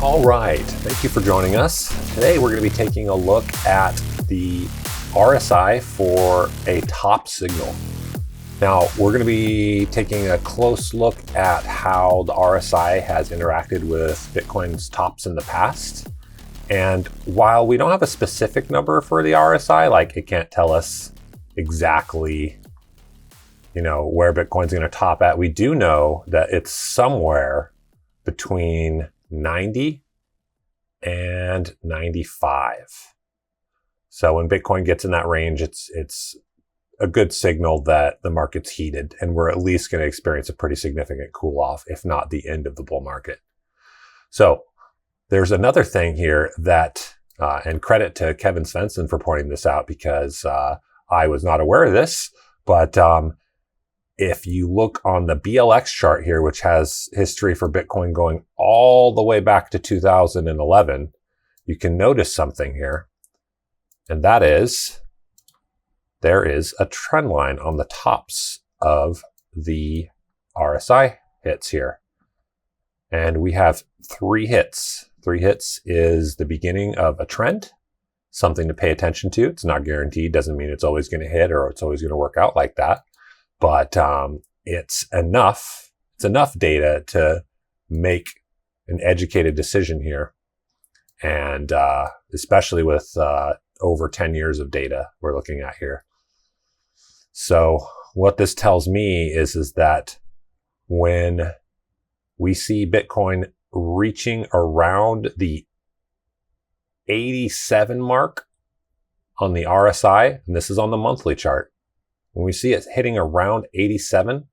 All right, thank you for joining us. Today we're going to be taking a look at the RSI for a top signal. Now we're going to be taking a close look at how the RSI has interacted with Bitcoin's tops in the past. And while we don't have a specific number for the RSI, like it can't tell us exactly, where Bitcoin's going to top at, we do know that it's somewhere between 90 and 95. So when Bitcoin gets in that range, it's a good signal that the market's heated and we're at least going to experience a pretty significant cool off, if not the end of the bull market. So there's another thing here that, and credit to Kevin Svensson for pointing this out because I was not aware of this, but if you look on the BLX chart here, which has history for Bitcoin going all the way back to 2011, you can notice something here. And that is, there is a trend line on the tops of the RSI hits here. And we have 3 hits. 3 hits is the beginning of a trend, something to pay attention to. It's not guaranteed, doesn't mean it's always going to hit or it's always going to work out like that. But it's enough data to make an educated decision here. And especially with over 10 years of data we're looking at here. So what this tells me is that when we see Bitcoin reaching around the 87 mark on the RSI, and this is on the monthly chart, when we see it hitting around 87,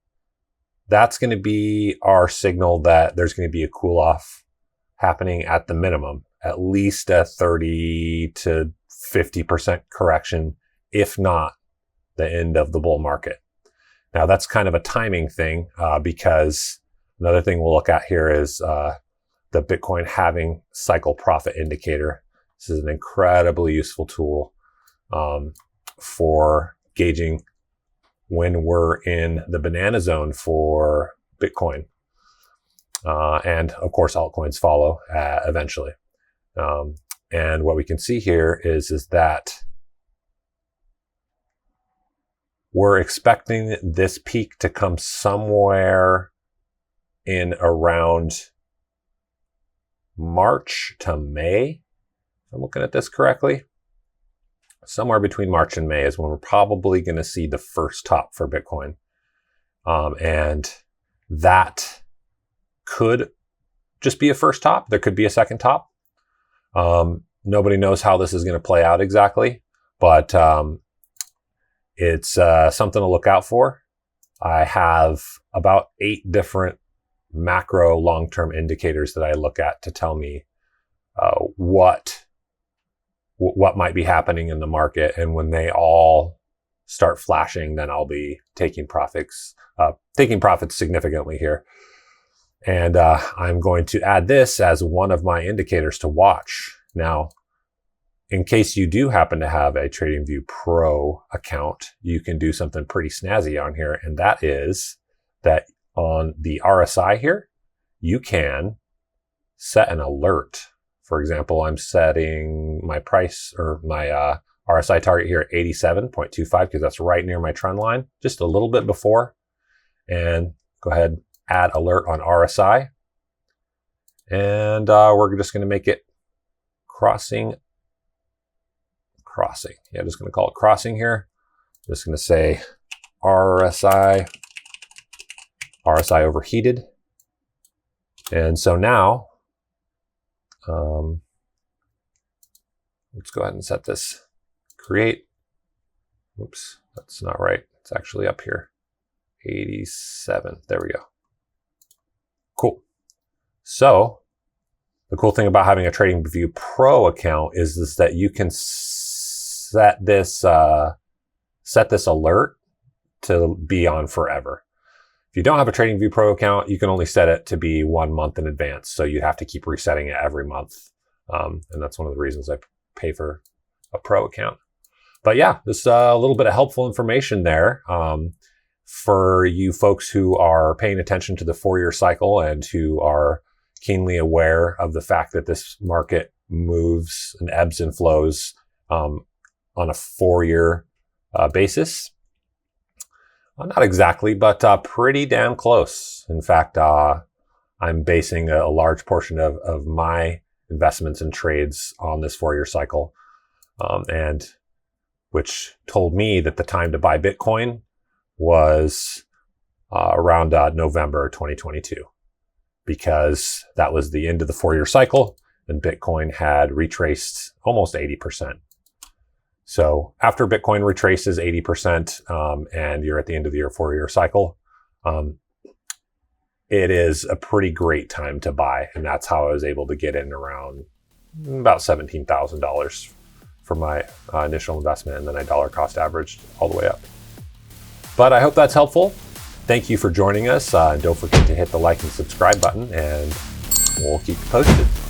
that's going to be our signal that there's going to be a cool off happening at the minimum, at least a 30 to 50% correction, if not the end of the bull market. Now that's kind of a timing thing because another thing we'll look at here is the Bitcoin halving cycle profit indicator. This is an incredibly useful tool for gauging when we're in the banana zone for Bitcoin. And of course, altcoins follow eventually. And what we can see here is that we're expecting this peak to come somewhere in around March to May. If I'm looking at this correctly. Somewhere between March and May is when we're probably going to see the first top for Bitcoin. And that could just be a first top. There could be a second top. Nobody knows how this is going to play out exactly, but it's something to look out for. I have about 8 different macro long-term indicators that I look at to tell me what might be happening in the market. And when they all start flashing, then I'll be taking profits significantly here. And I'm going to add this as one of my indicators to watch. Now, in case you do happen to have a TradingView Pro account, you can do something pretty snazzy on here. And that is that on the RSI here, you can set an alert. For example, I'm setting my price or my RSI target here at 87.25 because that's right near my trend line, just a little bit before. And go ahead, add alert on RSI. And we're just going to make it crossing. Yeah, I'm just going to call it crossing here. I'm just going to say RSI overheated. And so now, let's go ahead and set this create. Oops, that's not right. It's actually up here. 87. There we go. Cool. So the cool thing about having a TradingView Pro account is that you can set this alert to be on forever. If you don't have a TradingView Pro account, you can only set it to be 1 month in advance. So you have to keep resetting it every month. And that's one of the reasons I pay for a Pro account. But yeah, just a little bit of helpful information there. For you folks who are paying attention to the 4-year cycle and who are keenly aware of the fact that this market moves and ebbs and flows on a 4-year basis. Not exactly, but pretty damn close. In fact, I'm basing a large portion of my investments and trades on this 4-year cycle, and which told me that the time to buy Bitcoin was around November 2022, because that was the end of the 4-year cycle and Bitcoin had retraced almost 80%. So after Bitcoin retraces 80% and you're at the end of your 4-year cycle, it is a pretty great time to buy. And that's how I was able to get in around about $17,000 for my initial investment, and then I dollar cost averaged all the way up. But I hope that's helpful. Thank you for joining us. Don't forget to hit the like and subscribe button, and we'll keep you posted.